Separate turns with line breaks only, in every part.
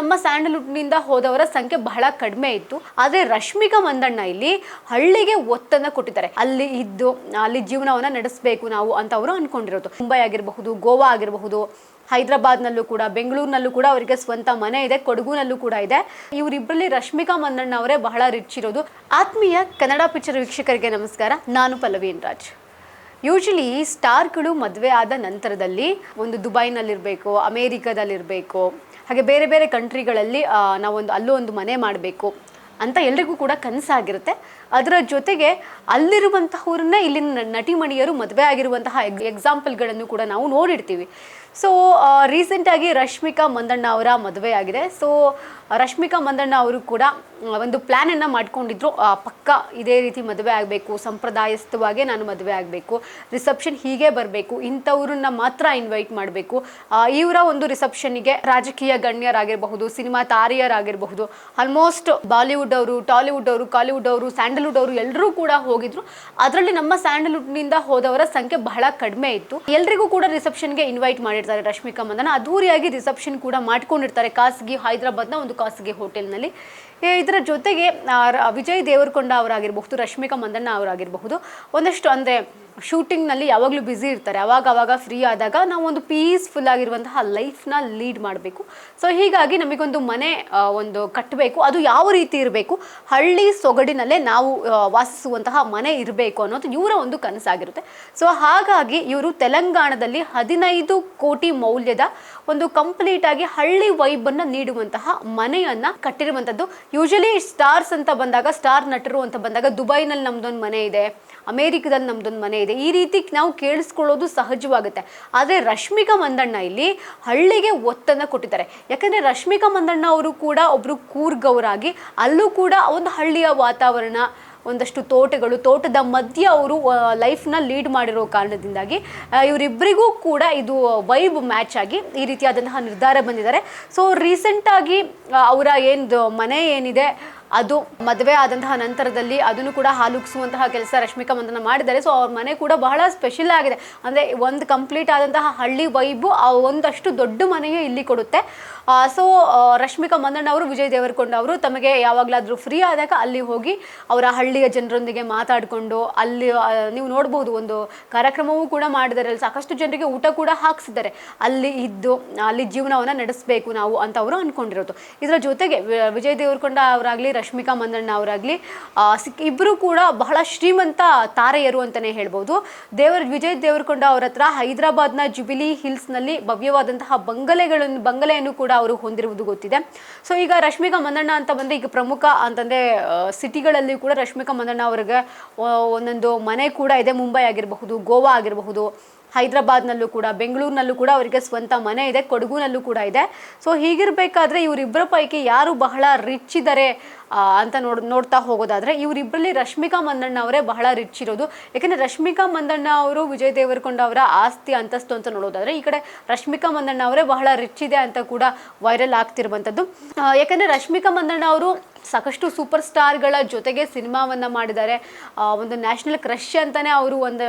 ನಮ್ಮ ಸ್ಯಾಂಡಲ್ವುಡ್ನಿಂದ ಹೋದವರ ಸಂಖ್ಯೆ ಬಹಳ ಕಡಿಮೆ ಇತ್ತು. ಆದರೆ ರಶ್ಮಿಕಾ ಮಂದಣ್ಣ ಇಲ್ಲಿ ಹಳ್ಳಿಗೆ ಒತ್ತನ್ನು ಕೊಟ್ಟಿದ್ದಾರೆ. ಅಲ್ಲಿ ಜೀವನವನ್ನ ನಡೆಸಬೇಕು ನಾವು ಅಂತ ಅವರು ಅನ್ಕೊಂಡಿರೋದು. ಮುಂಬೈ ಆಗಿರಬಹುದು, ಗೋವಾ ಆಗಿರಬಹುದು, ಹೈದರಾಬಾದ್ನಲ್ಲೂ ಕೂಡ, ಬೆಂಗಳೂರಿನಲ್ಲೂ ಕೂಡ ಅವರಿಗೆ ಸ್ವಂತ ಮನೆ ಇದೆ, ಕೊಡಗುನಲ್ಲೂ ಕೂಡ ಇದೆ. ಇವರಿಬ್ಬರಲ್ಲಿ ರಶ್ಮಿಕಾ ಮಂದಣ್ಣ ಅವರೇ ಬಹಳ ರಿಚ್ ಇರೋದು. ಆತ್ಮೀಯ ಕನ್ನಡ ಪಿಕ್ಚರ್ ವೀಕ್ಷಕರಿಗೆ ನಮಸ್ಕಾರ. ನಾನು ಪಲ್ಲವಿ ರಾಜ್. ಯೂಶಲಿ ಸ್ಟಾರ್ಗಳು ಮದುವೆ ಆದ ನಂತರದಲ್ಲಿ ಒಂದು ದುಬೈನಲ್ಲಿರಬೇಕು, ಅಮೇರಿಕಾದಲ್ಲಿರಬೇಕು, ಹಾಗೆ ಬೇರೆ ಬೇರೆ ಕಂಟ್ರಿಗಳಲ್ಲಿ ಅಲ್ಲೂ ಒಂದು ಮನೆ ಮಾಡಬೇಕು ಅಂತ ಎಲ್ರಿಗೂ ಕೂಡ ಕನಸಾಗಿರುತ್ತೆ. ಅದರ ಜೊತೆಗೆ ಅಲ್ಲಿರುವಂತಹವ್ರನ್ನೇ ಇಲ್ಲಿನ ನಟಿಮಣಿಯರು ಮದುವೆ ಆಗಿರುವಂತಹ ಎಕ್ಸಾಂಪಲ್ಗಳನ್ನು ಕೂಡ ನಾವು ನೋಡಿರ್ತೀವಿ. ಸೊ ರೀಸೆಂಟಾಗಿ ರಶ್ಮಿಕಾ ಮಂದಣ್ಣ ಅವರ ಮದುವೆ ಆಗಿದೆ. ಸೊ ರಶ್ಮಿಕಾ ಮಂದಣ್ಣ ಅವರು ಕೂಡ ಒಂದು ಪ್ಲ್ಯಾನನ್ನು ಮಾಡ್ಕೊಂಡಿದ್ರು. ಪಕ್ಕ ಇದೇ ರೀತಿ ಮದುವೆ ಆಗಬೇಕು, ಸಂಪ್ರದಾಯಸ್ಥವಾಗಿ ನಾನು ಮದುವೆ ಆಗಬೇಕು, ರಿಸೆಪ್ಷನ್ ಹೀಗೆ ಬರಬೇಕು, ಇಂಥವ್ರನ್ನ ಮಾತ್ರ ಇನ್ವೈಟ್ ಮಾಡಬೇಕು. ಇವರ ಒಂದು ರಿಸೆಪ್ಷನ್ನಿಗೆ ರಾಜಕೀಯ ಗಣ್ಯರಾಗಿರಬಹುದು, ಸಿನಿಮಾ ತಾರೆಯರಾಗಿರಬಹುದು, ಆಲ್ಮೋಸ್ಟ್ ಬಾಲಿವುಡ್ ಅವರು, ಟಾಲಿವುಡ್ ಅವರು, ಕಾಲಿವುಡ್ ಅವರು, ಸ್ಯಾಂಡಲ್ವುಡ್ ಅವರು ಎಲ್ಲರೂ ಕೂಡ ಹೋಗಿದ್ರು. ಅದರಲ್ಲಿ ನಮ್ಮ ಸ್ಯಾಂಡಲ್ವುಡ್ನಿಂದ ಹೋದವರ ಸಂಖ್ಯೆ ಬಹಳ ಕಡಿಮೆ ಇತ್ತು. ಎಲ್ರಿಗೂ ಕೂಡ ರಿಸೆಪ್ಷನ್ಗೆ ಇನ್ವೈಟ್ ಮಾಡಿರ್ತಾರೆ. ರಶ್ಮಿಕಾ ಮಂದಣ್ಣ ಅದ್ದೂರಿಯಾಗಿ ರಿಸೆಪ್ಷನ್ ಕೂಡ ಮಾಡ್ಕೊಂಡಿರ್ತಾರೆ ಖಾಸಗಿ ಹೈದರಾಬಾದ್ನ ಒಂದು ಖಾಸಗಿ ಹೋಟೆಲ್ನಲ್ಲಿ. ಇದರ ಜೊತೆಗೆ ವಿಜಯ್ ದೇವರಕೊಂಡ ಅವರಾಗಿರಬಹುದು, ರಶ್ಮಿಕಾ ಮಂದಣ್ಣ ಅವರಾಗಿರಬಹುದು, ಒಂದಷ್ಟು ಅಂದರೆ ಶೂಟಿಂಗ್ನಲ್ಲಿ ಯಾವಾಗಲೂ ಬ್ಯುಸಿ ಇರ್ತಾರೆ. ಅವಾಗ ಫ್ರೀ ಆದಾಗ ನಾವು ಒಂದು ಪೀಸ್ಫುಲ್ ಆಗಿರುವಂತಹ ಲೈಫ್ನ ಲೀಡ್ ಮಾಡಬೇಕು. ಸೊ ಹೀಗಾಗಿ ನಮಗೊಂದು ಮನೆ ಒಂದು ಕಟ್ಟಬೇಕು. ಅದು ಯಾವ ರೀತಿ ಇರಬೇಕು, ಹಳ್ಳಿ ಸೊಗಡಿನಲ್ಲೇ ನಾವು ವಾಸಿಸುವಂತಹ ಮನೆ ಇರಬೇಕು ಅನ್ನೋದು ಇವರ ಒಂದು ಕನಸಾಗಿರುತ್ತೆ. ಸೊ ಹಾಗಾಗಿ ಇವರು ತೆಲಂಗಾಣದಲ್ಲಿ 15 ಕೋಟಿ ಮೌಲ್ಯದ ಒಂದು ಕಂಪ್ಲೀಟ್ ಆಗಿ ಹಳ್ಳಿ ವೈಬನ್ನು ನೀಡುವಂತಹ ಮನೆಯನ್ನ ಕಟ್ಟಿರುವಂಥದ್ದು. ಯೂಶಲಿ ಸ್ಟಾರ್ಸ್ ಅಂತ ಬಂದಾಗ, ಸ್ಟಾರ್ ನಟರು ಅಂತ ಬಂದಾಗ ದುಬೈನಲ್ಲಿ ನಮ್ದೊಂದು ಮನೆ ಇದೆ, ಅಮೇರಿಕಾದಲ್ಲಿ ನಮ್ದೊಂದು ಮನೆ ಇದೆ, ಈ ರೀತಿ ನಾವು ಕೇಳಿಸ್ಕೊಳ್ಳೋದು ಸಹಜವಾಗುತ್ತೆ. ಆದರೆ ರಶ್ಮಿಕಾ ಮಂದಣ್ಣ ಇಲ್ಲಿ ಹಳ್ಳಿಗೆ ಒತ್ತನ್ನು ಕೊಟ್ಟಿದ್ದಾರೆ. ಯಾಕಂದರೆ ರಶ್ಮಿಕಾ ಮಂದಣ್ಣ ಅವರು ಕೂಡ ಒಬ್ಬರು ಕೂರ್ಗವರಾಗಿ ಅಲ್ಲೂ ಕೂಡ ಒಂದು ಹಳ್ಳಿಯ ವಾತಾವರಣ, ಒಂದಷ್ಟು ತೋಟದ ಮಧ್ಯೆ ಅವರು ಲೈಫ್ನ ಲೀಡ್ ಮಾಡಿರೋ ಕಾರಣದಿಂದಾಗಿ ಇವರಿಬ್ಬರಿಗೂ ಕೂಡ ಇದು ವೈಬ್ ಮ್ಯಾಚ್ ಆಗಿ ಈ ರೀತಿಯಾದಂತಹ ನಿರ್ಧಾರ ಬಂದಿದ್ದಾರೆ. ಸೊ ರೀಸೆಂಟಾಗಿ ಅವರ ಮನೆ ಏನಿದೆ ಅದು ಮದುವೆ ಆದಂತಹ ನಂತರದಲ್ಲಿ ಅದನ್ನು ಕೂಡ ಹಾಲುಗಿಸುವಂತಹ ಕೆಲಸ ರಶ್ಮಿಕಾ ಮಂದಣ್ಣ ಮಾಡಿದ್ದಾರೆ. ಸೊ ಅವ್ರ ಮನೆ ಕೂಡ ಬಹಳ ಸ್ಪೆಷಲ್ ಆಗಿದೆ. ಅಂದರೆ ಒಂದು ಕಂಪ್ಲೀಟ್ ಆದಂತಹ ಹಳ್ಳಿ ವೈಬು ಒಂದಷ್ಟು ದೊಡ್ಡ ಮನೆಯೂ ಇಲ್ಲಿ ಕೊಡುತ್ತೆ. ಸೊ ರಶ್ಮಿಕಾ ಮಂದಣ್ಣ ಅವರು, ವಿಜಯ್ ದೇವರಕೊಂಡ ಅವರು ತಮಗೆ ಯಾವಾಗಲಾದರೂ ಫ್ರೀ ಆದಾಗ ಅಲ್ಲಿ ಹೋಗಿ ಅವರ ಹಳ್ಳಿಯ ಜನರೊಂದಿಗೆ ಮಾತಾಡಿಕೊಂಡು ಅಲ್ಲಿ ನೀವು ನೋಡ್ಬೋದು ಒಂದು ಕಾರ್ಯಕ್ರಮವೂ ಕೂಡ ಮಾಡಿದ್ದಾರೆ. ಅಲ್ಲಿ ಸಾಕಷ್ಟು ಜನರಿಗೆ ಊಟ ಕೂಡ ಹಾಕ್ಸಿದ್ದಾರೆ. ಅಲ್ಲಿ ಜೀವನವನ್ನು ನಡೆಸಬೇಕು ನಾವು ಅಂತ ಅವರು ಅಂದ್ಕೊಂಡಿರೋದು. ಇದರ ಜೊತೆಗೆ ವಿಜಯ್ ದೇವರಕೊಂಡ ಅವರಾಗಲಿ, ರಶ್ಮಿಕಾ ಮಂದಣ್ಣ ಅವರಾಗಲಿ ಇಬ್ಬರು ಕೂಡ ಬಹಳ ಶ್ರೀಮಂತ ತಾರೆಯರು ಅಂತಲೇ ಹೇಳ್ಬೋದು. ವಿಜಯ್ ದೇವರಕೊಂಡ ಅವರ ಹತ್ರ ಹೈದರಾಬಾದ್ನ ಜುಬಿಲಿ ಹಿಲ್ಸ್ನಲ್ಲಿ ಭವ್ಯವಾದಂತಹ ಬಂಗಲೆಯನ್ನು ಕೂಡ ಅವರು ಹೊಂದಿರುವುದು ಗೊತ್ತಿದೆ. ಸೊ ಈಗ ರಶ್ಮಿಕಾ ಮಂದಣ್ಣ ಅಂತ ಬಂದರೆ ಈಗ ಪ್ರಮುಖ ಅಂತಂದರೆ ಸಿಟಿಗಳಲ್ಲಿ ಕೂಡ ರಶ್ಮಿಕಾ ಮಂದಣ್ಣ ಅವರಿಗೆ ಒಂದೊಂದು ಮನೆ ಕೂಡ ಇದೆ. ಮುಂಬೈ ಆಗಿರಬಹುದು, ಗೋವಾ ಆಗಿರಬಹುದು, ಹೈದರಾಬಾದ್ನಲ್ಲೂ ಕೂಡ, ಬೆಂಗಳೂರಿನಲ್ಲೂ ಕೂಡ ಅವರಿಗೆ ಸ್ವಂತ ಮನೆ ಇದೆ, ಕೊಡಗುನಲ್ಲೂ ಕೂಡ ಇದೆ. ಸೊ ಹೀಗಿರಬೇಕಾದ್ರೆ ಇವರಿಬ್ಬರ ಪೈಕಿ ಯಾರು ಬಹಳ ರಿಚ್ ಇದ್ದಾರೆ ಅಂತ ನೋಡ್ತಾ ಹೋಗೋದಾದರೆ ಇವರಿಬ್ಬರಲ್ಲಿ ರಶ್ಮಿಕಾ ಮಂದಣ್ಣ ಅವರೇ ಬಹಳ ರಿಚ್ ಇರೋದು. ಯಾಕೆಂದರೆ ರಶ್ಮಿಕಾ ಮಂದಣ್ಣ ಅವರು ವಿಜಯ್ ದೇವರಕೊಂಡ ಅವರ ಆಸ್ತಿ ಅಂತಸ್ತು ಅಂತ ನೋಡೋದಾದರೆ ಈ ಕಡೆ ರಶ್ಮಿಕಾ ಮಂದಣ್ಣ ಅವರೇ ಬಹಳ ರಿಚ್ ಇದೆ ಅಂತ ಕೂಡ ವೈರಲ್ ಆಗ್ತಿರುವಂಥದ್ದು. ಯಾಕೆಂದರೆ ರಶ್ಮಿಕಾ ಮಂದಣ್ಣ ಅವರು ಸಾಕಷ್ಟು ಸೂಪರ್ ಸ್ಟಾರ್ಗಳ ಜೊತೆಗೆ ಸಿನಿಮಾವನ್ನು ಮಾಡಿದ್ದಾರೆ. ಒಂದು ನ್ಯಾಷನಲ್ ಕ್ರಶ್ ಅಂತಲೇ ಅವರು ಒಂದು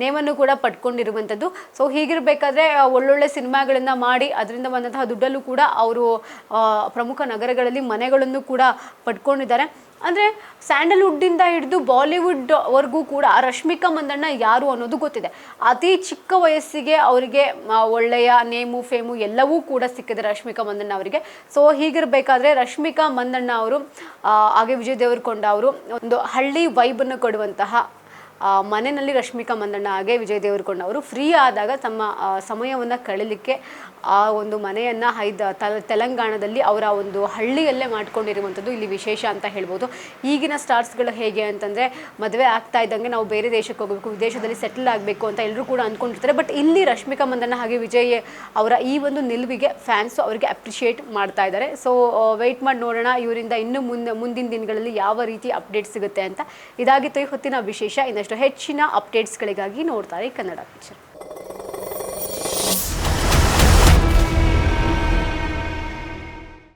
ನೇಮನ್ನು ಕೂಡ ಪಡ್ಕೊಂಡಿರುವಂಥದ್ದು. ಸೊ ಹೀಗಿರಬೇಕಾದ್ರೆ ಒಳ್ಳೊಳ್ಳೆ ಸಿನಿಮಾಗಳನ್ನು ಮಾಡಿ ಅದರಿಂದ ಬಂದಂತಹ ದುಡ್ಡಲ್ಲೂ ಕೂಡ ಅವರು ಪ್ರಮುಖ ನಗರಗಳಲ್ಲಿ ಮನೆಗಳನ್ನು ಕೂಡ ಪಡ್ಕೊಂಡಿದ್ದಾರೆ. ಅಂದರೆ ಸ್ಯಾಂಡಲ್ವುಡ್ಡಿಂದ ಹಿಡಿದು ಬಾಲಿವುಡ್ವರೆಗೂ ಕೂಡ ರಶ್ಮಿಕಾ ಮಂದಣ್ಣ ಯಾರು ಅನ್ನೋದು ಗೊತ್ತಿದೆ. ಅತಿ ಚಿಕ್ಕ ವಯಸ್ಸಿಗೆ ಅವರಿಗೆ ಒಳ್ಳೆಯ ನೇಮು ಫೇಮು ಎಲ್ಲವೂ ಕೂಡ ಸಿಕ್ಕಿದೆ ರಶ್ಮಿಕಾ ಮಂದಣ್ಣ ಅವರಿಗೆ. ಸೊ ಹೀಗಿರಬೇಕಾದ್ರೆ ರಶ್ಮಿಕಾ ಮಂದಣ್ಣ ಅವರು ಹಾಗೆ ವಿಜಯ್ ದೇವರಕೊಂಡ ಅವರು ಒಂದು ಹಳ್ಳಿ ವೈಬನ್ನು ಕೊಡುವಂತಹ ಮನೆಯಲ್ಲಿ ರಶ್ಮಿಕಾ ಮಂದಣ್ಣ ಹಾಗೆ ವಿಜಯ್ ದೇವರಕೊಂಡ ಅವರು ಫ್ರೀ ಆದಾಗ ತಮ್ಮ ಸಮಯವನ್ನು ಕಳೀಲಿಕ್ಕೆ ಆ ಒಂದು ಮನೆಯನ್ನು ತೆಲಂಗಾಣದಲ್ಲಿ ಅವರ ಒಂದು ಹಳ್ಳಿಯಲ್ಲೇ ಮಾಡ್ಕೊಂಡಿರುವಂಥದ್ದು ಇಲ್ಲಿ ವಿಶೇಷ ಅಂತ ಹೇಳ್ಬೋದು. ಈಗಿನ ಸ್ಟಾರ್ಸ್ಗಳು ಹೇಗೆ ಅಂತಂದರೆ ಮದುವೆ ಆಗ್ತಾ ಇದ್ದಂಗೆ ನಾವು ಬೇರೆ ದೇಶಕ್ಕೆ ಹೋಗಬೇಕು, ವಿದೇಶದಲ್ಲಿ ಸೆಟಲ್ ಆಗಬೇಕು ಅಂತ ಎಲ್ಲರೂ ಕೂಡ ಅಂದ್ಕೊಂಡಿರ್ತಾರೆ. ಬಟ್ ಇಲ್ಲಿ ರಶ್ಮಿಕಾ ಮಂದಣ್ಣ ಹಾಗೆ ವಿಜಯ್ ಅವರ ಈ ಒಂದು ನಿಲುವಿಗೆ ಫ್ಯಾನ್ಸು ಅವರಿಗೆ ಅಪ್ರಿಷಿಯೇಟ್ ಮಾಡ್ತಾ ಇದ್ದಾರೆ. ಸೊ ವೆಯ್ಟ್ ಮಾಡಿ ನೋಡೋಣ ಇವರಿಂದ ಇನ್ನು ಮುಂದಿನ ದಿನಗಳಲ್ಲಿ ಯಾವ ರೀತಿ ಅಪ್ಡೇಟ್ ಸಿಗುತ್ತೆ ಅಂತ. ಇದಾಗಿತ್ತು ಈ ಹೊತ್ತಿನ ವಿಶೇಷ. ಇನ್ನಷ್ಟು ಹೆಚ್ಚಿನ ಅಪ್ಡೇಟ್ಸ್ಗಳಿಗಾಗಿ ನೋಡ್ತಾರೆ ಕನ್ನಡ ಪಿಕ್ಚರ್.